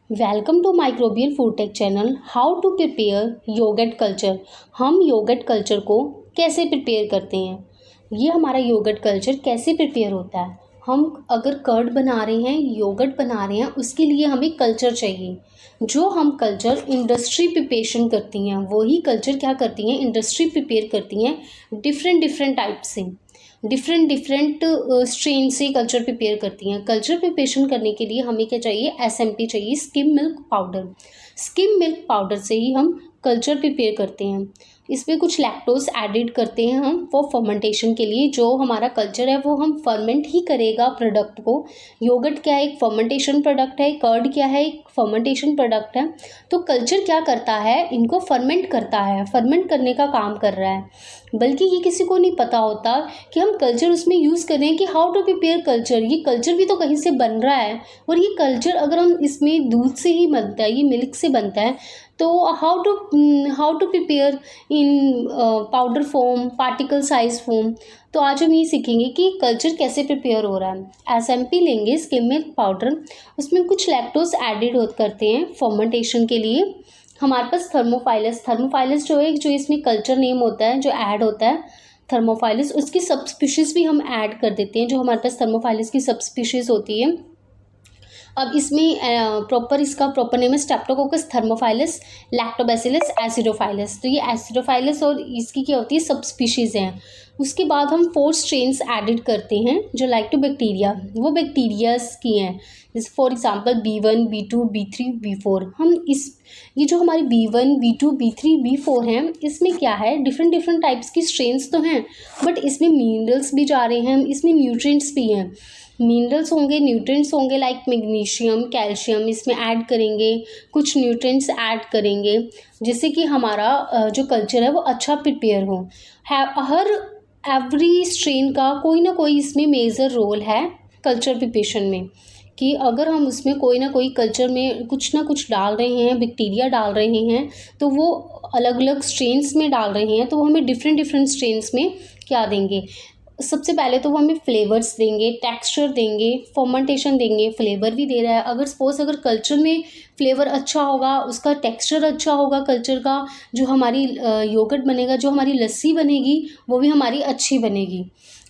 Welcome to microbial food tech channel. How to prepare yogurt culture. हम yogurt culture को कैसे prepare करते हैं, ये हमारा योगर्ट कल्चर कैसे प्रिपेयर होता है। हम अगर कर्ड बना रहे हैं, योगर्ट बना रहे हैं, उसके लिए हमें कल्चर चाहिए। जो हम कल्चर इंडस्ट्री प्रिपरेशन करती हैं, वही कल्चर क्या करती हैं, इंडस्ट्री प्रिपेयर करती हैं डिफरेंट टाइप से, डिफरेंट स्ट्रेन से कल्चर प्रिपेयर करती हैं। कल्चर प्रिपरेशन करने के लिए हमें क्या चाहिए, एसएमपी चाहिए, skim milk powder. Skim milk powder से ही हम कल्चर प्रिपेयर करते हैं। इसमें कुछ लैक्टोज एडिड करते हैं हम वो फर्मेंटेशन के लिए। जो हमारा कल्चर है वो हम फर्मेंट ही करेगा प्रोडक्ट को। योगर्ट क्या है, एक फर्मेंटेशन प्रोडक्ट है। कर्ड क्या है, एक फर्मेंटेशन प्रोडक्ट है। तो कल्चर क्या करता है, इनको फर्मेंट करता है, फर्मेंट करने का काम कर रहा है। बल्कि ये किसी को नहीं पता होता कि हम कल्चर उसमें यूज़ कर रहे हैं कि हाउ टू प्रिपेयर कल्चर। ये कल्चर भी तो कहीं से बन रहा है, और ये कल्चर अगर हम इसमें दूध से ही बनता है, ये मिल्क से बनता है, तो how to prepare in powder form, particle size form. तो आज हम ये सीखेंगे कि कल्चर कैसे प्रिपेयर हो रहा है। एसएमपी लेंगे, स्किम मिल्क पाउडर, उसमें कुछ लैक्टोज एडिड करते हैं फर्मेंटेशन के लिए। हमारे पास थर्मोफाइलस जो है, जो इसमें कल्चर नेम होता है, जो ऐड होता है थर्मोफाइलस, उसकी सब स्पीशीज़ भी हम ऐड कर देते हैं। जो हमारे पास थर्मोफाइलस की सब स्पीशीज़ होती है। अब इसमें इसका प्रॉपर नेम है स्ट्रेप्टोकोकस थर्मोफाइलस लैक्टोबैसिलस एसिडोफाइलस। तो ये एसिडोफाइलस और इसकी क्या होती है, सब स्पीशीज़ हैं। उसके बाद हम 4 स्ट्रेन्स एडिड करते हैं जो लाइक्टोबैक्टीरिया, वो बैक्टीरियाज की हैं। जैसे for example B1, B2, B3, B4। हम ये जो हमारी B1, B2, B3, B4 हैं, इसमें क्या है, डिफरेंट टाइप्स की स्ट्रेन्स तो हैं, बट इसमें मिनरल्स भी जा रहे हैं, इसमें न्यूट्रिएंट्स भी हैं। मिनरल्स होंगे, न्यूट्रिएंट्स होंगे, लाइक मैग्नीशियम, कैल्शियम इसमें ऐड करेंगे, कुछ न्यूट्रिएंट्स ऐड करेंगे, जिससे कि हमारा जो कल्चर है वो अच्छा प्रिपेयर हो। एवरी स्ट्रेन का कोई ना कोई इसमें मेजर रोल है कल्चर प्रिपरेशन में, कि अगर हम उसमें कोई ना कोई कल्चर में कुछ ना कुछ डाल रहे हैं, बैक्टीरिया डाल रहे हैं, तो वो अलग अलग स्ट्रेन्स में डाल रहे हैं, तो वो हमें डिफरेंट स्ट्रेन्स में क्या देंगे। सबसे पहले तो वो हमें फ्लेवर्स देंगे, टेक्सचर देंगे, फर्मेंटेशन देंगे, फ्लेवर भी दे रहा है। अगर कल्चर में फ्लेवर अच्छा होगा, उसका टेक्सचर अच्छा होगा कल्चर का, जो हमारी योगर्ट बनेगा, जो हमारी लस्सी बनेगी, वो भी हमारी अच्छी बनेगी,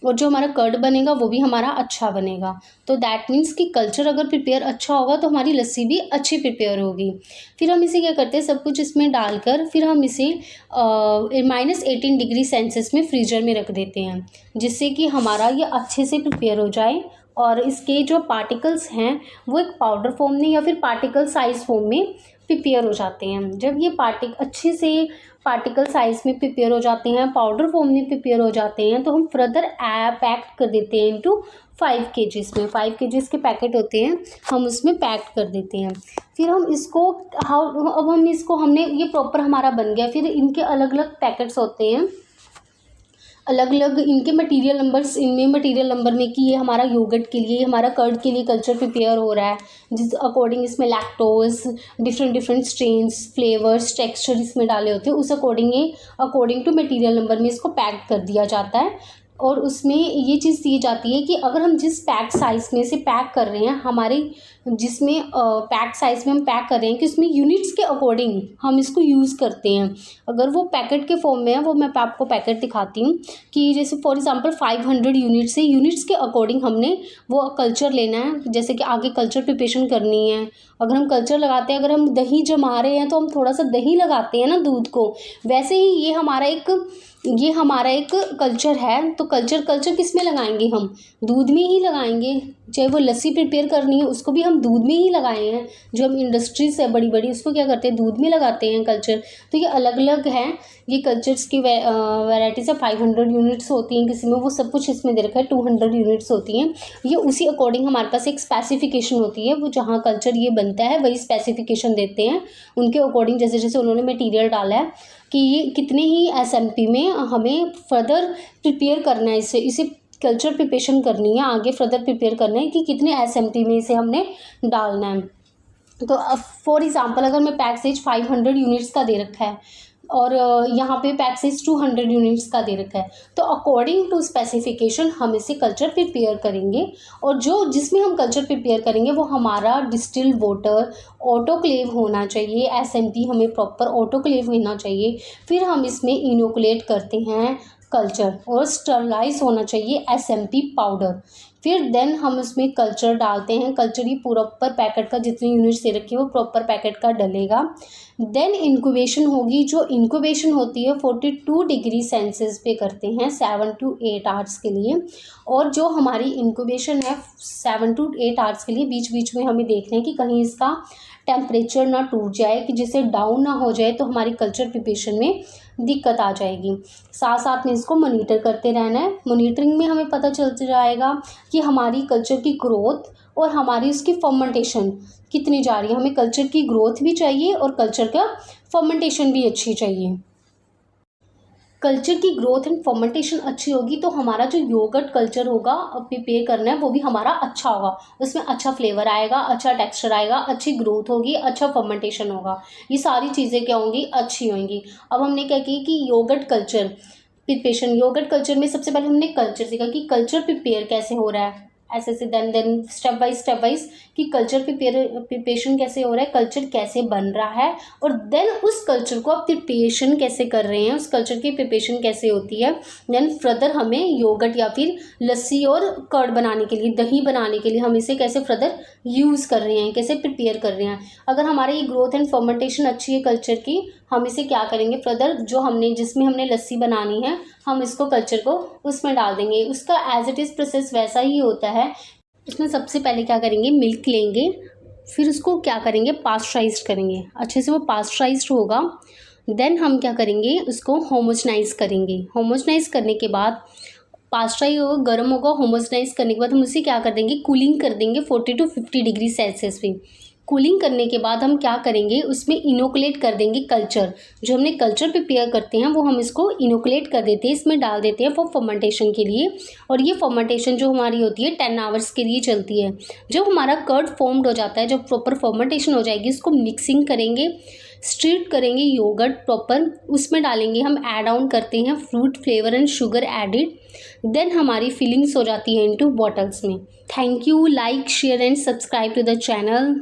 और जो हमारा कर्ड बनेगा वो भी हमारा अच्छा बनेगा। तो दैट मीन्स कि कल्चर अगर प्रिपेयर अच्छा होगा तो हमारी लस्सी भी अच्छी प्रिपेयर होगी। फिर हम इसे क्या करते हैं, सब कुछ इसमें डालकर फिर हम इसे -18 डिग्री सेल्सियस में फ्रीजर में रख देते हैं, जिससे कि हमारा ये अच्छे से प्रिपेयर हो जाए और इसके जो पार्टिकल्स हैं वो एक पाउडर फॉर्म में या फिर पार्टिकल साइज फॉर्म में प्रिपेयर हो जाते हैं। जब ये अच्छे से पार्टिकल साइज में प्रिपेयर हो जाते हैं, पाउडर फॉर्म में प्रिपेयर हो जाते हैं, तो हम फर्दर पैक कर देते हैं इनटू 5 kgs में। 5 kgs के पैकेट होते हैं, हम उसमें पैक कर देते हैं। फिर हम इसको हमने ये प्रॉपर हमारा बन गया। फिर इनके अलग अलग पैकेट्स होते हैं, अलग अलग इनके मटेरियल नंबर्स, इनमें मटेरियल नंबर में कि ये हमारा योगर्ट के लिए, हमारा कर्ड के लिए कल्चर प्रिपेयर हो रहा है, जिस अकॉर्डिंग इसमें lactose, different strains, flavours, texture इसमें डाले होते हैं, उस अकॉर्डिंग टू मटेरियल नंबर में इसको पैक कर दिया जाता है। और उसमें ये चीज़ दी जाती है कि अगर हम जिस पैक साइज़ में से पैक कर रहे हैं, हमारे जिसमें पैक साइज़ में हम पैक कर रहे हैं, कि उसमें यूनिट्स के अकॉर्डिंग हम इसको यूज़ करते हैं। अगर वो पैकेट के फॉर्म में है, वो मैं आपको पैकेट दिखाती हूँ, कि जैसे फॉर एग्जांपल 500 यूनिट्स है, यूनिट्स के अकॉर्डिंग हमने वो कल्चर लेना है। जैसे कि आगे कल्चर प्रिपरेशन करनी है, अगर हम कल्चर लगाते हैं, अगर हम दही जमा रहे हैं तो हम थोड़ा सा दही लगाते हैं ना दूध को, वैसे ही ये हमारा एक कल्चर है। तो कल्चर किस में लगाएंगे, हम दूध में ही लगाएंगे। चाहे वो लस्सी प्रिपेयर करनी है, उसको भी हम दूध में ही लगाए हैं। जो हम इंडस्ट्रीज है बड़ी उसको क्या करते हैं, दूध में लगाते हैं कल्चर। तो ये अलग अलग हैं, ये कल्चर्स की वैराइटीज़ है। 500 यूनिट्स होती हैं किसी में, वो सब कुछ इसमें दे रखा है। 200 यूनिट्स होती हैं। ये उसी अकॉर्डिंग हमारे पास एक स्पेसिफिकेशन होती है, वो जहाँ कल्चर ये बनता है वही स्पेसिफिकेशन देते हैं। उनके अकॉर्डिंग जैसे उन्होंने मटीरियल डाला है कि ये कितने ही एसएमपी में हमें फर्दर प्रिपेयर करना है, इसे कल्चर प्रिपरेशन करनी है, आगे फर्दर प्रिपेयर करना है कि कितने एसएमपी में इसे हमने डालना है। तो फॉर एग्जांपल अगर मैं पैक साइज 500 यूनिट्स का दे रखा है, और यहाँ पे पैक साइज 200 यूनिट्स का दे रखा है। तो अकॉर्डिंग टू स्पेसिफिकेशन हम इसे कल्चर प्रिपेयर करेंगे, और जो जिसमें हम कल्चर प्रिपेयर करेंगे वो हमारा डिस्टिल्ड वाटर ऑटोक्लेव होना चाहिए, एसएमपी हमें प्रॉपर ऑटोक्लेव होना चाहिए। फिर हम इसमें इनोकुलेट करते हैं कल्चर, और स्टरलाइज होना चाहिए एसएमपी पाउडर। फिर देन हम उसमें कल्चर डालते हैं। कल्चर ये प्रॉपर पैकेट का जितनी यूनिट्स दे रखी है वो प्रॉपर पैकेट का डलेगा। देन इंक्यूबेशन होगी। जो इंक्यूबेशन होती है 42 डिग्री सेल्सियस पे करते हैं 7 to 8 आवर्स के लिए। और जो हमारी इंक्यूबेशन है 7 to 8 आवर्स के लिए, बीच बीच में हमें देखना है कि कहीं इसका टेम्परेचर ना टूट जाए, कि जिससे डाउन ना हो जाए, तो हमारी कल्चर प्रिपरेशन में दिक्कत आ जाएगी। साथ साथ में इसको मॉनिटर करते रहना है। मॉनिटरिंग में हमें पता चल जाएगा कि हमारी कल्चर की ग्रोथ और हमारी उसकी फर्मेंटेशन कितनी जा रही है। हमें कल्चर की ग्रोथ भी चाहिए और कल्चर का फर्मेंटेशन भी अच्छी चाहिए। कल्चर की ग्रोथ एंड फर्मेंटेशन अच्छी होगी तो हमारा जो योगर्ट कल्चर होगा प्रिपेयर करना है वो भी हमारा अच्छा होगा। उसमें अच्छा फ्लेवर आएगा, अच्छा टेक्सचर आएगा, अच्छी ग्रोथ होगी, अच्छा फर्मेंटेशन होगा। ये सारी चीज़ें क्या होंगी, अच्छी होंगी। अब हमने क्या की कि yogurt culture preparation, yogurt culture में सबसे पहले हमने कल्चर सीखा कि कल्चर प्रिपेयर कैसे हो रहा है, ऐसे से देन स्टेप वाइज कि कल्चर प्रिपरेशन कैसे हो रहा है, कल्चर कैसे बन रहा है, और देन उस कल्चर को आप प्रिपरेशन कैसे कर रहे हैं, उस कल्चर की प्रिपरेशन कैसे होती है। देन फर्दर हमें योगर्ट या फिर लस्सी और कर्ड बनाने के लिए, दही बनाने के लिए हम इसे कैसे फर्दर यूज़ कर रहे हैं, कैसे प्रिपेयर कर रहे हैं। अगर हमारी ग्रोथ एंड फर्मेंटेशन अच्छी है कल्चर की, हम इसे क्या करेंगे फर्दर, जो हमने जिसमें हमने लस्सी बनानी है हम इसको कल्चर को उसमें डाल देंगे। उसका एज इट इज़ प्रोसेस वैसा ही होता है। इसमें सबसे पहले क्या करेंगे, मिल्क लेंगे, फिर उसको क्या करेंगे, पास्चराइज्ड करेंगे, अच्छे से वो पास्चराइज्ड होगा। देन हम क्या करेंगे, उसको होमोजनाइज करेंगे। होमोजनाइज करने के बाद पास्चराइज होगा, गर्म होगा, होमोजनाइज करने के बाद हम उसे क्या कर देंगे, कूलिंग कर देंगे 40 to 50 डिग्री सेल्सियस पे। कूलिंग करने के बाद हम क्या करेंगे, उसमें इनोकुलेट कर देंगे कल्चर। जो हमने कल्चर प्रिपेयर करते हैं वो हम इसको इनोकुलेट कर देते हैं, इसमें डाल देते हैं फॉर फर्मेंटेशन के लिए। और ये फर्मेंटेशन जो हमारी होती है 10 आवर्स के लिए चलती है। जब हमारा कर्ड फॉर्म्ड हो जाता है, जब प्रॉपर फर्मेंटेशन हो जाएगी, उसको मिक्सिंग करेंगे, स्ट्रीट करेंगे योगर्ट प्रॉपर, उसमें डालेंगे हम ऐड ऑन करते हैं fruit flavour and sugar added. Then हमारी फिलिंग्स हो जाती है इनटू बॉटल्स में। Thank you, like share and subscribe to the channel.